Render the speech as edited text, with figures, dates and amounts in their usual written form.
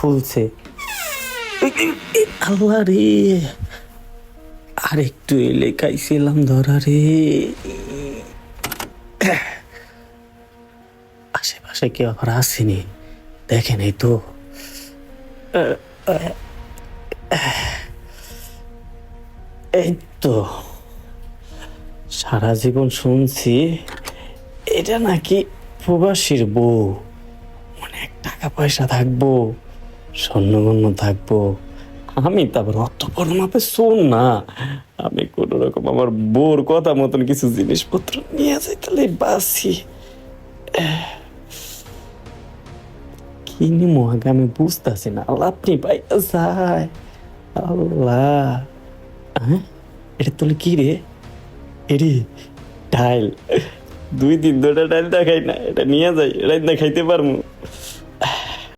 খুলছে। আল্লাহ রে, আর একটু এলে খাইছিলাম ধরা রে। আশেপাশে কেউ আবার আসেনি, দেখে নাই তো। এই তো, সারা জীবন শুনছি এটা নাকি প্রবাসীর বউ, অনেক টাকা পয়সা থাকবো, স্বর্ণগণ্য থাকবো। আমি তারপর অত বড় মাপে শোন না, আমি কোন রকম আমার বউর কথা মতন কিছু জিনিসপত্র নিয়ে যাই, তাহলে বাসি। কি নিমো আগে আমি বুঝতেছি না। আল্লাহ, আপনি পাইয়া যায়। আল্লাহ, হ্যাঁ, এটা তোলে কি রে? এরে ডাইল, 2 দিন ধরে ডাইল দেখাই না, এটা নিয়ে যাই, এটা খাইতে পারবো।